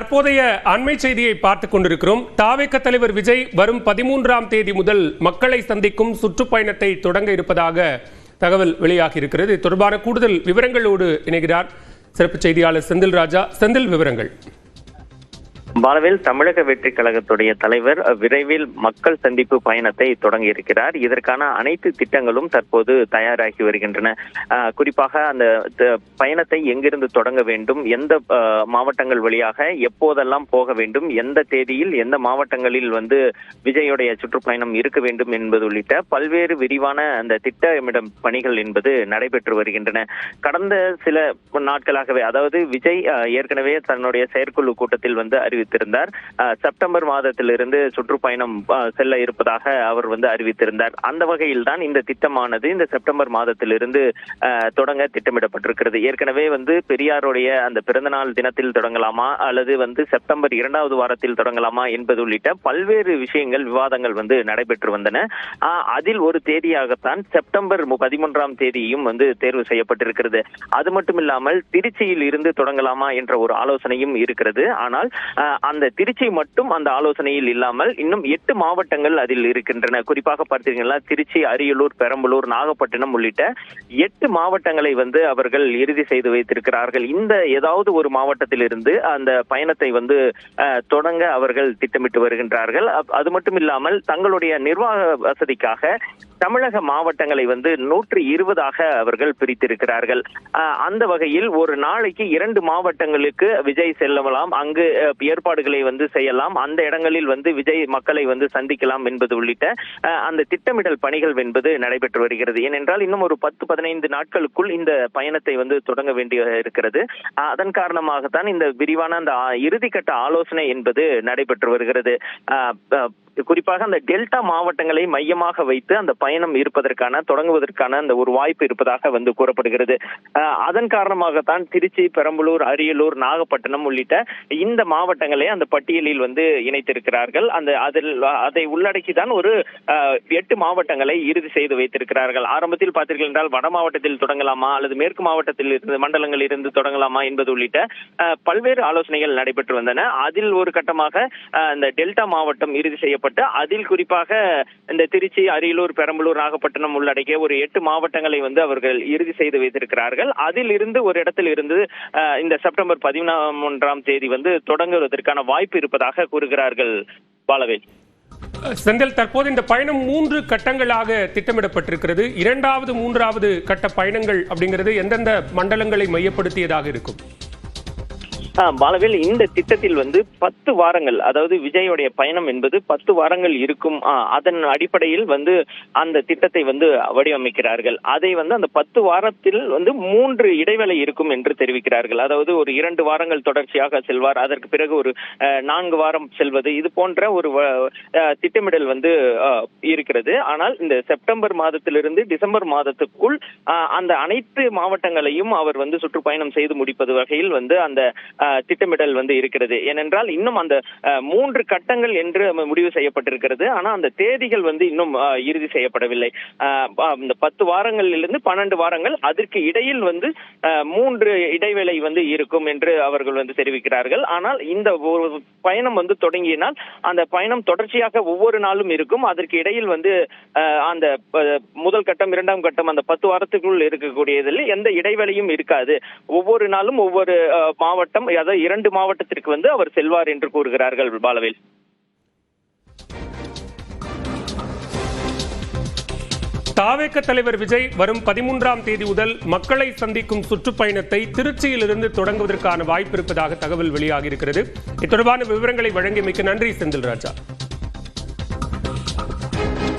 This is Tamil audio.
தற்போதைய அண்மை செய்தியை பார்த்துக் கொண்டிருக்கிறோம். தாவேக தலைவர் விஜய் வரும் 13ஆம் தேதி முதல் மக்களை சந்திக்கும் சுற்றுப்பயணத்தை தொடங்க இருப்பதாக தகவல் வெளியாகி இருக்கிறது. இது தொடர்பான கூடுதல் விவரங்களோடு இணைகிறார் சிறப்பு செய்தியாளர் செந்தில் ராஜா. செந்தில், விவரங்கள். பாலவேல், தமிழக வெற்றி கழகத்துடைய தலைவர் விரைவில் மக்கள் சந்திப்பு பயணத்தை தொடங்கி இருக்கிறார். இதற்கான அனைத்து திட்டங்களும் தற்போது தயாராகி வருகின்றன. குறிப்பாக அந்த பயணத்தை எங்கிருந்து தொடங்க வேண்டும், எந்த மாவட்டங்கள் வழியாக எப்போதெல்லாம் போக வேண்டும், எந்த தேதியில் எந்த மாவட்டங்களில் விஜயோடைய சுற்றுப்பயணம் இருக்க வேண்டும் என்பது உள்ளிட்ட பல்வேறு விரிவான அந்த திட்டமிடும் பணிகள் என்பது நடைபெற்று வருகின்றன. கடந்த சில நாட்களாகவே, அதாவது விஜய் ஏற்கனவே தன்னுடைய செயற்குழு கூட்டத்தில் அறிவித்திருந்தார். செப்டம்பர் மாதத்திலிருந்து சுற்றுப்பயணம் செல்ல இருப்பதாக அவர் அறிவித்திருந்தார். அந்த வகையில் தான் இந்த திட்டமானது இந்த செப்டம்பர் மாதத்திலிருந்து தொடங்க திட்டமிடப்பட்டிருக்கிறது. ஏற்கனவே பெரியாருடைய அந்த பிறந்தநாள் தினத்தில் தொடங்கலாமா அல்லது செப்டம்பர் 2வது வாரத்தில் தொடங்கலாமா என்பது உள்ளிட்ட பல்வேறு விஷயங்கள், விவாதங்கள் நடைபெற்று வந்தன. அதில் ஒரு தேதியாகத்தான் செப்டம்பர் 13ஆம் தேதியும் தேர்வு செய்யப்பட்டிருக்கிறது. அது மட்டுமில்லாமல் திருச்சியில் இருந்து தொடங்கலாமா என்ற ஒரு ஆலோசனையும் இருக்கிறது. ஆனால் அந்த திருச்சி மட்டும் அந்த ஆலோசனையில் இல்லாமல் இன்னும் 8 மாவட்டங்கள் அதில் இருக்கின்றன. குறிப்பாக பார்த்தீங்கன்னா திருச்சி, அரியலூர், பெரம்பலூர், நாகப்பட்டினம் உள்ளிட்ட 8 மாவட்டங்களை அவர்கள் இறுதி செய்து வைத்திருக்கிறார்கள். இந்த ஏதாவது ஒரு மாவட்டத்திலிருந்து அந்த பயணத்தை தொடங்க அவர்கள் திட்டமிட்டு வருகின்றார்கள். அது மட்டும் இல்லாமல் தங்களுடைய நிர்வாக வசதிக்காக தமிழக மாவட்டங்களை 120ஆக அவர்கள் பிரித்திருக்கிறார்கள். அந்த வகையில் ஒரு நாளைக்கு 2 மாவட்டங்களுக்கு விஜய் செல்லலாம், அங்கு ஏற்பாடுகளை செய்யலாம், அந்த இடங்களில் விஜய் மக்களை சந்திக்கலாம் என்பது உள்ளிட்ட அந்த திட்டமிடல் பணிகள் என்பது நடைபெற்று வருகிறது. ஏனென்றால் இன்னும் ஒரு 10-15 நாட்களுக்குள் இந்த பயணத்தை தொடங்க வேண்டிய இருக்கிறது. அதன் காரணமாகத்தான் இந்த விரிவான அந்த இறுதிக்கட்ட ஆலோசனை என்பது நடைபெற்று வருகிறது. குறிப்பாக அந்த டெல்டா மாவட்டங்களை மையமாக வைத்து அந்த பயணம் தொடங்குவதற்கான அந்த ஒரு வாய்ப்பு இருப்பதாக கூறப்படுகிறது. அதன் காரணமாகத்தான் திருச்சி, பெரம்பலூர், அரியலூர், நாகப்பட்டினம் உள்ளிட்ட இந்த மாவட்டங்களை அந்த பட்டியலில் இணைத்திருக்கிறார்கள். அதை உள்ளடக்கிதான் ஒரு 8 மாவட்டங்களை இறுதி செய்து வைத்திருக்கிறார்கள். ஆரம்பத்தில் பார்த்தீர்கள் என்றால் வட மாவட்டத்தில் தொடங்கலாமா அல்லது மேற்கு மாவட்டத்தில் இருந்து மண்டலங்களில் இருந்து தொடங்கலாமா என்பது உள்ளிட்ட பல்வேறு ஆலோசனைகள் நடைபெற்று வந்தன. அதில் ஒரு கட்டமாக இந்த டெல்டா மாவட்டம் இறுதி செய்யப்பட்டு அதில் குறிப்பாக இந்த திருச்சி, அரியலூர், பெரம்பலூர், நாகப்பட்டினம் உள்ளடக்கிய ஒரு 8 மாவட்டங்களை அவர்கள் இறுதி செய்து வைத்திருக்கிறார்கள். அதில் இருந்து ஒரு இடத்தில் இருந்து இந்த செப்டம்பர் 13ஆம் தேதி தொடங்குவதற்கான வாய்ப்பு இருப்பதாக கூறுகிறார்கள். பாலவேல், செந்தில், தற்போது இந்த பயணம் 3 கட்டங்களாக திட்டமிடப்பட்டிருக்கிறது. 2வது 3வது கட்ட பயணங்கள் அப்படிங்கிறது எந்தெந்த மண்டலங்களை மையப்படுத்தியதாக இருக்கும்? பாலவேல், இந்த திட்டத்தில் 10 வாரங்கள், அதாவது விஜயோடைய பயணம் என்பது 10 வாரங்கள் இருக்கும். அதன் அடிப்படையில் அந்த திட்டத்தை வடிவமைக்கிறார்கள். அதை அந்த 10 வாரத்தில் 3 இடைவேளை இருக்கும் என்று தெரிவிக்கிறார்கள். அதாவது ஒரு 2 வாரங்கள் தொடர்ச்சியாக செல்வார், அதற்கு பிறகு ஒரு 4 வாரம் செல்வது, இது போன்ற ஒரு திட்டமிடல் இருக்கிறது. ஆனால் இந்த செப்டம்பர் மாதத்திலிருந்து டிசம்பர் மாதத்துக்குள் அந்த அனைத்து மாவட்டங்களையும் அவர் சுற்றுப்பயணம் செய்து முடிப்பது வகையில் அந்த திட்டமிடல் இருக்கிறது. ஏனென்றால் இன்னும் அந்த 3 கட்டங்கள் என்று முடிவு செய்யப்பட்டிருக்கிறது. ஆனா அந்த தேதிகள் இன்னும் இறுதி செய்யப்படவில்லை. இந்த 10 வாரங்களிலிருந்து 12 வாரங்கள், அதற்கு இடையில் 3 இடைவேளை இருக்கும் என்று அவர்கள் தெரிவிக்கிறார்கள். ஆனால் இந்த ஒரு பயணம் தொடங்கினால் அந்த பயணம் தொடர்ச்சியாக ஒவ்வொரு நாளும் இருக்கும். அதற்கு இடையில் அந்த முதல் கட்டம், 2ஆம் கட்டம், அந்த 10 வாரத்துக்குள் இருக்கக்கூடியதில் எந்த இடைவேளையும் இருக்காது. ஒவ்வொரு நாளும் ஒவ்வொரு மாவட்டம், அதாவது 2 மாவட்டத்திற்கு அவர் செல்வார் என்று கூறுகிறார்கள். பாலவேல், தாவேக தலைவர் விஜய் வரும் 13ஆம் தேதி முதல் மக்களை சந்திக்கும் சுற்றுப்பயணத்தை திருச்சியிலிருந்து தொடங்குவதற்கான வாய்ப்பு இருப்பதாக தகவல் வெளியாகி இருக்கிறது. இது தொடர்பான விவரங்களை வழங்கியமைக்கு நன்றி செந்தில் ராஜா.